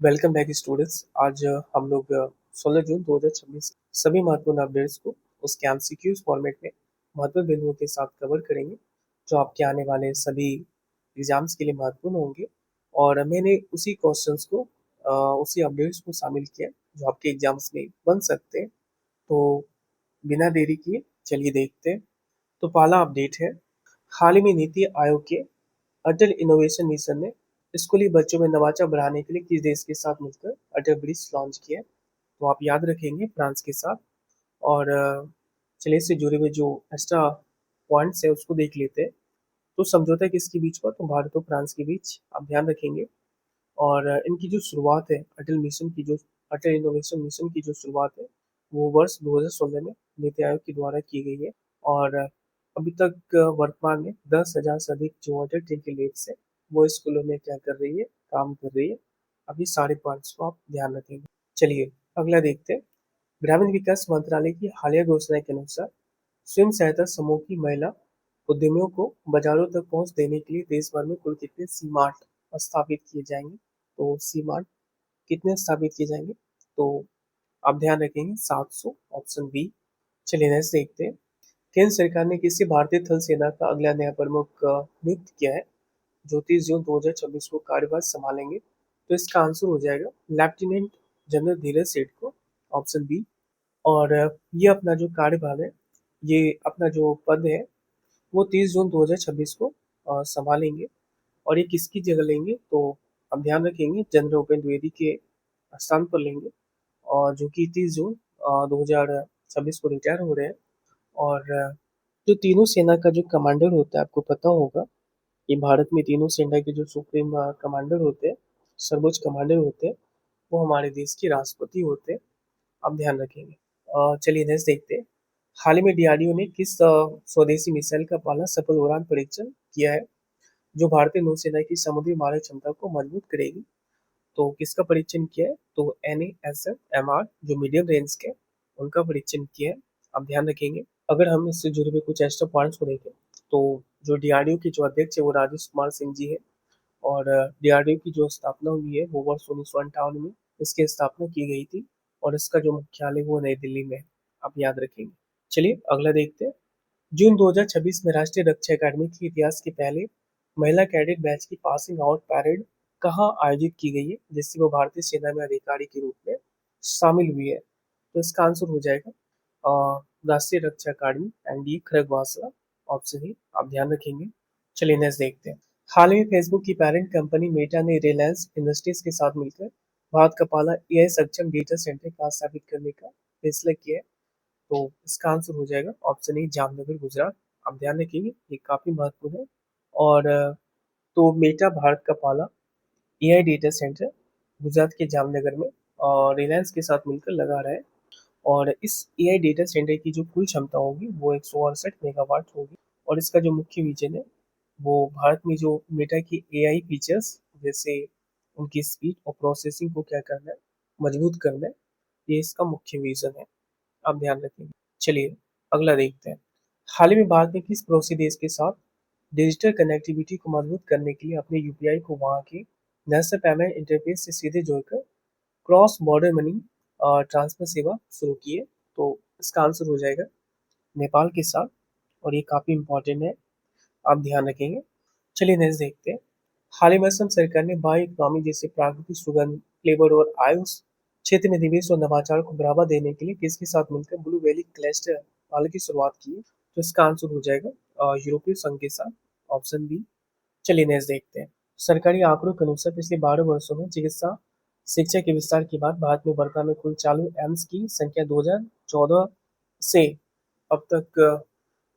Welcome back students. आज हम लोग 16 जून 2026 सभी महत्वपूर्ण अपडेट्स को उसके एमसीक्यूज फॉर्मेट में महत्वपूर्ण बिंदुओं के साथ कवर करेंगे जो आपके आने वाले सभी एग्जाम्स के लिए महत्वपूर्ण होंगे। और मैंने उसी क्वेश्चंस को उसी अपडेट्स को शामिल किया जो आपके एग्जाम्स में बन सकते हैं। तो बिना देरी किए चलिए देखते हैं। तो पहला अपडेट है, हाल ही में नीति आयोग के अटल इनोवेशन मिशन ने स्कूली बच्चों में नवाचार बढ़ाने के लिए किस देश के साथ मिलकर अटल ब्रिज लॉन्च किया है? तो आप याद रखेंगे फ्रांस के साथ। और चलिए इससे जुड़े हुए जो एक्स्ट्रा पॉइंट्स है उसको देख लेते हैं। तो समझौता किसके बीच हुआ? तो भारत और फ्रांस के बीच, आप ध्यान रखेंगे। और इनकी जो शुरुआत है अटल इनोवेशन मिशन की जो शुरुआत है वो वर्ष 2016 में नीति आयोग के द्वारा की गई है। और अभी तक वर्तमान में 10,000 से अधिक जो अटल टिंकरिंग लैब्स है वो स्कूलों में क्या कर रही है, काम कर रही है। अभी सारे पॉइंट्स को आप ध्यान रखेंगे। चलिए अगला देखते हैं। ग्रामीण विकास मंत्रालय की हालिया घोषणा के अनुसार स्वयं सहायता समूह की महिला उद्यमियों को बाजारों तक पहुंच देने के लिए देश भर में कुल कितने सीमार्ट स्थापित किए जाएंगे? तो सीमार्ट कितने स्थापित किए जाएंगे? तो आप ध्यान रखेंगे 700, ऑप्शन बी। चलिए नेक्स्ट देखते हैं। केंद्र सरकार ने किसी भारतीय थल सेना का अगला नया प्रमुख नियुक्त किया है जो 30 जून 2026 को कार्यभार संभालेंगे? तो इसका आंसर हो जाएगा लेफ्टिनेंट जनरल धीरज सेठ को, ऑप्शन बी। और ये अपना जो कार्यभार है, ये अपना जो पद है वो 30 जून 2026 को संभालेंगे। और ये किसकी जगह लेंगे? तो आप ध्यान रखेंगे जनरल उपेंद्र द्विवेदी के स्थान पर लेंगे, और जो कि 30 जून 2026 को रिटायर हो रहे हैं। और जो तीनों सेना का जो कमांडर होता है, आपको पता होगा कि भारत में तीनों सेना के जो सुप्रीम कमांडर होते हैं, सर्वोच्च कमांडर होते हैं, वो हमारे देश के राष्ट्रपति होते हैं। आप ध्यान रखेंगे। चलिए नेक्स्ट देखते हैं। हाल ही में डीआरडीओ ने किस स्वदेशी मिसाइल का पहला सफल उड़ान परीक्षण किया है जो भारतीय नौसेना की समुद्री मारक क्षमता को मजबूत करेगी? तो किसका परीक्षण किया है? तो NASM-MR जो मीडियम रेंज के, उनका परीक्षण किया है। आप ध्यान रखेंगे। अगर हम इससे जुड़े हुए कुछ एक्स्ट्रा पॉइंट्स को देखें तो जो डीआरडीओ के जो अध्यक्ष है वो राजेश कुमार सिंह जी है। और डीआरडीओ की जो स्थापना हुई है वो वर्ष 1958 में इसकी स्थापना की गई थी। और इसका जो मुख्यालय वो नई दिल्ली में है। आप याद रखेंगे। चलिए अगला देखते हैं। जून 2026 में राष्ट्रीय रक्षा अकादमी के इतिहास के पहले महिला कैडेट बैच की पासिंग आउट पैरेड कहाँ आयोजित की गई है जिससे वो भारतीय सेना में अधिकारी के रूप में शामिल हुई है? तो इसका आंसर हो जाएगा राष्ट्रीय रक्षा अकादमी, एनडीए खड़गवासला, ऑप्शन ही। आप ध्यान रखेंगे। चलिए नेक्स्ट देखते हैं। हाल ही में फेसबुक की पेरेंट कंपनी मेटा ने रिलायंस इंडस्ट्रीज के साथ मिलकर भारत का पहला एआई सक्षम डेटा सेंटर कहाँ स्थापित करने का फैसला किया है? तो इसका आंसर हो जाएगा ऑप्शन ए, जामनगर गुजरात। आप ध्यान रखिए, ये काफी महत्वपूर्ण है। और तो मेटा भारत का पहला एआई डेटा सेंटर गुजरात के जामनगर में और रिलायंस के साथ मिलकर लगा रहा है। और इस एआई डेटा सेंटर की जो कुल क्षमता होगी वो 168 मेगावाट होगी। और इसका जो मुख्य विजन है वो भारत में जो मेटा की एआई फीचर्स, जैसे उनकी स्पीड और प्रोसेसिंग को क्या करना है, मजबूत करना है, ये इसका मुख्य विजन है। आप ध्यान रखेंगे। चलिए अगला देखते हैं। हाल ही में भारत ने किस पड़ोसी देश के साथ डिजिटल कनेक्टिविटी को मजबूत करने के लिए अपने यूपीआई को वहां के नेशनल पेमेंट इंटरफेस से सीधे जोड़कर क्रॉस बॉर्डर मनी ट्रांसफर सेवा शुरू की है? तो इसका आंसर हो जाएगा नेपाल के साथ। और ये काफी इंपॉर्टेंट है, आप ध्यान रखेंगे। चलिए नेक्स्ट देखते हैं। हाल ही में असम सरकार ने बायो इकोनॉमी जैसे प्राकृतिक सुगंध, फ्लेवर और आयुष क्षेत्र में निवेश और नवाचार को बढ़ावा देने के लिए किसके साथ मिलकर ब्लू वैली क्लस्टर पहल की शुरुआत की है? तो इसका आंसर हो जाएगा यूरोपीय संघ के साथ, ऑप्शन बी। चलिए नेक्स्ट देखते हैं। सरकारी आंकड़ों के अनुसार पिछले 12 वर्षों में चिकित्सा शिक्षा के विस्तार के बाद भारत में वर्तमान में कुल चालू एम्स की संख्या 2014 से अब तक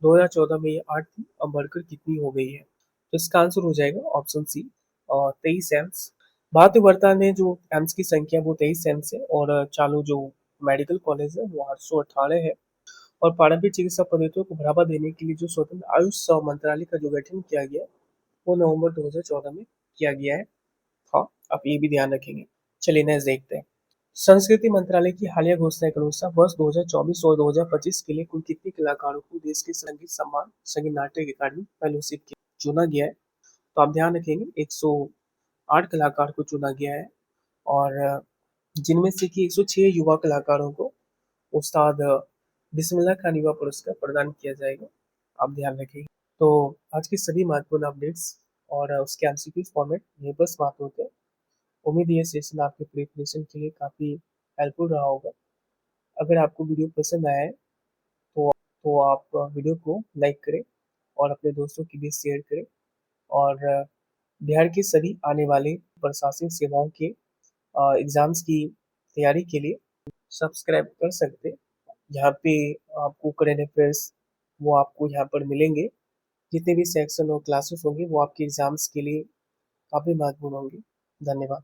2014 में ये 8 थी, अब बढ़कर कितनी हो गई है? तो इसका आंसर हो जाएगा ऑप्शन सी, और 23 एम्स। भारत में वर्तमान में जो एम्स की संख्या वो 23 एम्स है। और चालू जो मेडिकल कॉलेज है वो 818 है। और पारंपरिक चिकित्सा पद्धतियों को बढ़ावा देने के लिए जो स्वतंत्र आयुष मंत्रालय का जो गठन किया गया वो नवंबर 2014 में किया गया है। हाँ, आप ये भी ध्यान रखेंगे। चलिए नेक्स्ट देखते हैं। संस्कृति मंत्रालय की हालिया घोषणा के अनुसार वर्ष 2024 और 2025 के लिए कुल कितने कलाकारों को देश के संगीत सम्मान संगीत नाटक अकादमी फेलोशिप के चुना गया है? तो आप ध्यान रखेंगे 108 कलाकार को चुना गया है। और जिनमें से कि 106 युवा कलाकारों को उस्ताद बिस्मिल्लाह खान युवा पुरस्कार प्रदान किया जाएगा। आप ध्यान रखिए। तो आज की सभी महत्वपूर्ण अपडेट्स और उसके एमसीक्यू फॉर्मेट यहीं पर समाप्त होते हैं। उम्मीद है ये सेशन आपके प्रिपरेशन के लिए काफ़ी हेल्पफुल रहा होगा। अगर आपको वीडियो पसंद आया है तो आप वीडियो को लाइक करें और अपने दोस्तों के बीच शेयर करें। और बिहार की सभी आने वाले प्रशासनिक सेवाओं के एग्ज़ाम्स की तैयारी के लिए सब्सक्राइब कर सकते हैं। यहाँ पे आपको करेंट अफेयर्स वो आपको यहाँ पर मिलेंगे। जितने भी सेक्शन और क्लासेस होंगे वो आपके एग्ज़ाम्स के लिए काफ़ी महत्वपूर्ण होंगे। धन्यवाद।